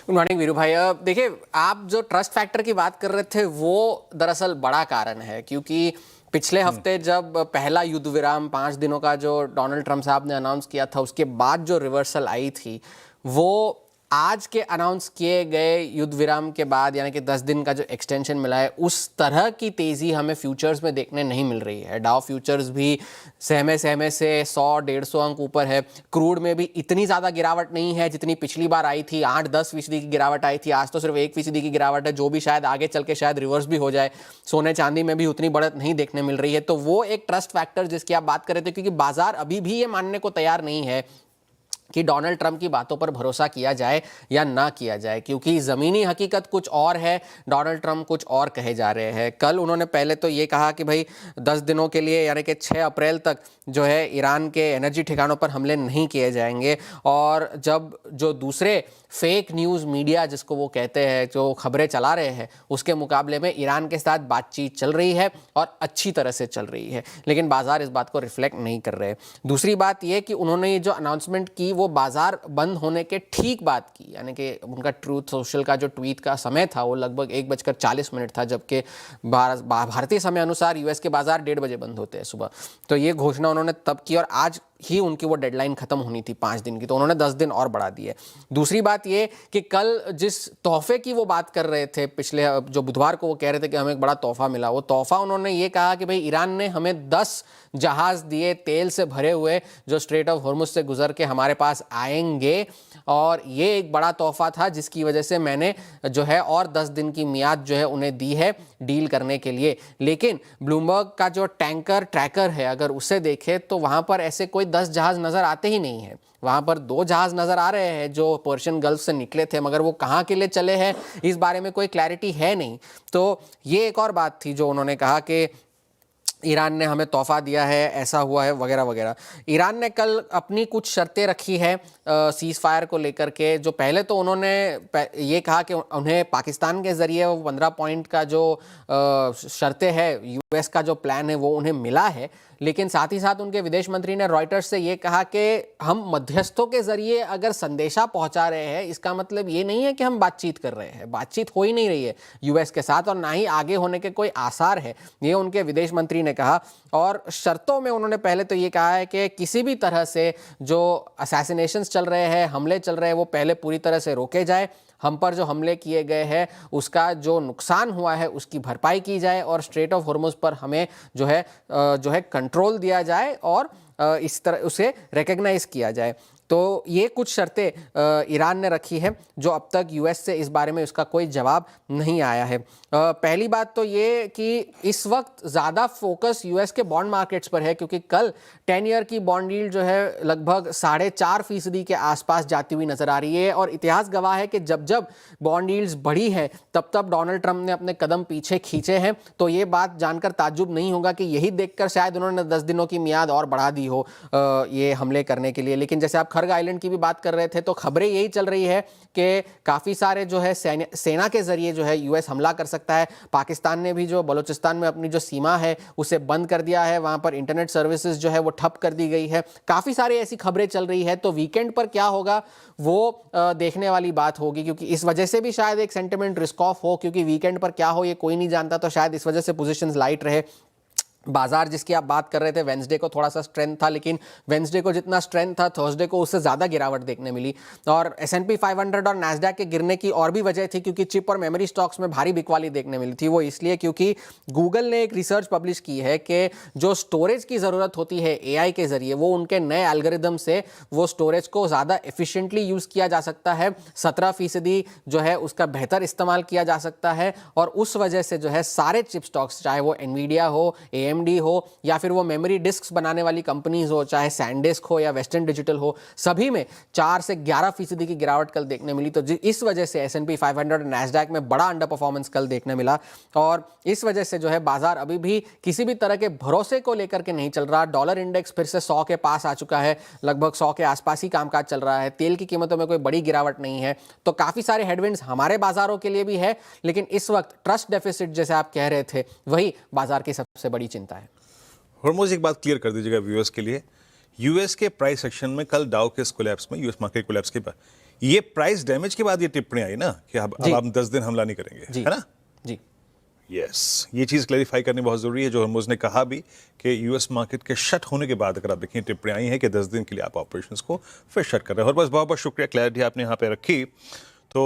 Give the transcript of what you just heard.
Good morning Veeru भाई। देखिए, आप जो ट्रस्ट फैक्टर की बात कर रहे थे वो दरअसल बड़ा कारण है, क्योंकि पिछले हफ्ते जब पहला युद्ध विराम 5 दिनों का जो डोनाल्ड ट्रंप साहब ने अनाउंस किया था, उसके बाद जो रिवर्सल आई थी वो आज के अनाउंस किए गए युद्ध विराम के बाद, यानी कि 10 दिन का जो एक्सटेंशन मिला है, उस तरह की तेज़ी हमें फ्यूचर्स में देखने नहीं मिल रही है। डाउ फ्यूचर्स भी सहमे सहमे से 100-150 अंक ऊपर है। क्रूड में भी इतनी ज़्यादा गिरावट नहीं है जितनी पिछली बार आई थी, 8-10% की गिरावट आई थी। आज तो सिर्फ 1% की गिरावट है, जो भी शायद आगे चल के शायद रिवर्स भी हो जाए। सोने चांदी में भी उतनी बढ़त नहीं देखने मिल रही है। तो वो एक ट्रस्ट फैक्टर जिसकी आप बात कर रहे थे, क्योंकि बाजार अभी भी ये मानने को तैयार नहीं है कि डोनाल्ड ट्रंप की बातों पर भरोसा किया जाए या ना किया जाए, क्योंकि ज़मीनी हकीकत कुछ और है, डोनाल्ड ट्रंप कुछ और कहे जा रहे हैं। कल उन्होंने पहले तो ये कहा कि भाई 10 दिनों के लिए, यानी कि 6 अप्रैल तक जो है ईरान के एनर्जी ठिकानों पर हमले नहीं किए जाएंगे। और जब जो दूसरे फेक न्यूज़ मीडिया जिसको वो कहते हैं, जो खबरें चला रहे हैं, उसके मुकाबले में ईरान के साथ बातचीत चल रही है और अच्छी तरह से चल रही है, लेकिन बाजार इस बात को रिफ्लेक्ट नहीं कर रहे। दूसरी बात ये कि उन्होंने ये जो अनाउंसमेंट की वो बाजार बंद होने के ठीक बात की, यानी कि उनका ट्रूथ सोशल का जो ट्वीट का समय था वो लगभग 1:40 था, जबकि भारतीय समय अनुसार यूएस के बाजार 1:30 बंद होते हैं सुबह। तो ये घोषणा उन्होंने तब की और आज ही उनकी वो डेडलाइन खत्म होनी थी 5 दिन की, तो उन्होंने 10 दिन और बढ़ा दिए। दूसरी बात ये कि कल जिस तोहफे की वो बात कर रहे थे, पिछले जो बुधवार को वो कह रहे थे कि हमें एक बड़ा तोहफा मिला, वो तोहफा उन्होंने ये कहा कि भाई ईरान ने हमें 10 जहाज दिए तेल से भरे हुए, जो स्ट्रेट ऑफ हॉर्मुज से गुजर के हमारे पास आएंगे, और ये एक बड़ा तोहफा था जिसकी वजह से मैंने जो है और 10 दिन की मियाद जो है उन्हें दी है डील करने के लिए। लेकिन ब्लूमबर्ग का जो टैंकर ट्रैकर है, अगर उसे देखें तो वहाँ पर ऐसे कोई 10 जहाज नज़र आते ही नहीं है। वहाँ पर 2 जहाज नज़र आ रहे हैं जो पर्शियन गल्फ से निकले थे, मगर वो कहाँ के लिए चले हैं इस बारे में कोई क्लैरिटी है नहीं। तो ये एक और बात थी जो उन्होंने कहा कि ईरान ने हमें तोहफा दिया है, ऐसा हुआ है वगैरह वगैरह। ईरान ने कल अपनी कुछ शर्तें रखी है सीज़ फायर को लेकर के। जो पहले तो उन्होंने ये कहा कि उन्हें पाकिस्तान के ज़रिए वो 15 पॉइंट का जो शर्तें है, यूएस का जो प्लान है वो उन्हें मिला है, लेकिन साथ ही साथ उनके विदेश मंत्री ने रॉयटर्स से ये कहा कि हम मध्यस्थों के ज़रिए अगर संदेशा पहुंचा रहे हैं, इसका मतलब ये नहीं है कि हम बातचीत कर रहे हैं। बातचीत हो ही नहीं रही है यूएस के साथ और ना ही आगे होने के कोई आसार है, ये उनके विदेश मंत्री ने कहा। और शर्तों में उन्होंने पहले तो ये कहा है कि किसी भी तरह से जो असैसिनेशंस चल रहे हैं, हमले चल रहे हैं, वो पहले पूरी तरह से रोके जाए। हम पर जो हमले किए गए हैं उसका जो नुकसान हुआ है उसकी भरपाई की जाए, और स्ट्रेट ऑफ हॉर्मुज पर हमें जो है कंट्रोल दिया जाए और इस तरह उसे रिकग्नाइज किया जाए। तो ये कुछ शर्तें ईरान ने रखी है जो अब तक यूएस से इस बारे में उसका कोई जवाब नहीं आया है। पहली बात तो ये कि इस वक्त ज़्यादा फोकस यूएस के बॉन्ड मार्केट्स पर है, क्योंकि कल 10 ईयर की बॉन्ड यील्ड जो है लगभग 4.5% के आसपास जाती हुई नजर आ रही है। और इतिहास गवाह है कि जब जब बॉन्ड यील्ड्स बढ़ी है तब तब डोनाल्ड ट्रंप ने अपने कदम पीछे खींचे हैं। तो ये बात जानकर ताज्जुब नहीं होगा कि यही देखकर शायद उन्होंने 10 दिनों की मियाद और बढ़ा दी हो ये हमले करने के लिए। लेकिन जैसे आप खर्ग आइलैंड की भी बात कर रहे थे, तो खबरें यही चल रही है कि काफ़ी सारे जो है सेना के जरिए जो है यूएस हमला कर सकता है। पाकिस्तान ने भी जो बलूचिस्तान में अपनी जो सीमा है उसे बंद कर दिया है, वहां पर इंटरनेट सर्विसेज जो है वो ठप कर दी गई है। काफ़ी सारी ऐसी खबरें चल रही है। तो वीकेंड पर क्या होगा वो देखने वाली बात होगी, क्योंकि इस वजह से भी शायद एक सेंटिमेंट रिस्क ऑफ हो, क्योंकि वीकेंड पर क्या हो ये कोई नहीं जानता। तो शायद इस वजह से पोजीशंस लाइट रहे। बाजार जिसकी आप बात कर रहे थे, वेंसडे को थोड़ा सा स्ट्रेंथ था, लेकिन वेंसडे को जितना स्ट्रेंथ था थर्सडे को उससे ज़्यादा गिरावट देखने मिली। और S&P 500 और नैस्डैक के गिरने की और भी वजह थी, क्योंकि चिप और मेमोरी स्टॉक्स में भारी बिकवाली देखने मिली थी। वो इसलिए क्योंकि गूगल ने एक रिसर्च पब्लिश की है कि जो स्टोरेज की ज़रूरत होती है AI के ज़रिए, वो उनके नए एल्गोरिदम से वो स्टोरेज को ज़्यादा एफिशिएंटली यूज़ किया जा सकता है। 17% जो है उसका बेहतर इस्तेमाल किया जा सकता है। और उस वजह से जो है सारे चिप स्टॉक्स, चाहे वो एनवीडिया हो, AMD हो, या फिर वो मेमोरी डिस्क्स बनाने वाली कंपनीज हो, चाहे सैनडिस्क हो या वेस्टर्न डिजिटल हो, सभी में 4 से 11% की गिरावट कल देखने मिली। तो इस वजह से S&P 500 और नैस्डैक में बड़ा अंडर परफॉर्मेंस कल देखने मिला। और इस वजह से जो है बाजार अभी भी किसी भी तरह के भरोसे को लेकर के नहीं चल रहा। डॉलर इंडेक्स फिर से 100 के पास आ चुका है, लगभग 100 के आसपास ही कामकाज चल रहा है। तेल की कीमतों में कोई बड़ी गिरावट नहीं है। तो काफ़ी सारे हेडविंड्स हमारे बाजारों के लिए भी है, लेकिन इस वक्त ट्रस्ट डेफिसिट जैसे आप कह रहे थे वही बाजार की सबसे बड़ी चिंता है। हॉर्मोज, एक बात क्लियर कर दीजिएगा व्यूअर्स के लिए, यूएस के प्राइस सेक्शन में कल डाउ के कोलैप्स में, यूएस मार्केट कोलैप्स के बाद ये प्राइस डैमेज के बाद ये टिप्पणी आई ना कि अब हम 10 दिन हमला नहीं करेंगे, जी है ना? जी यस, ये चीज़ क्लैरिफाई करनी बहुत ज़रूरी है। जो हरमुज़ ने कहा भी कि यूएस मार्केट के शट होने के बाद अगर आप देखें टिप्पणी आई है कि 10 दिन के लिए आप ऑपरेशंस को फिर शट कर रहे हो। और बस बहुत बहुत शुक्रिया, क्लैरिटी आपने यहाँ पे रखी। तो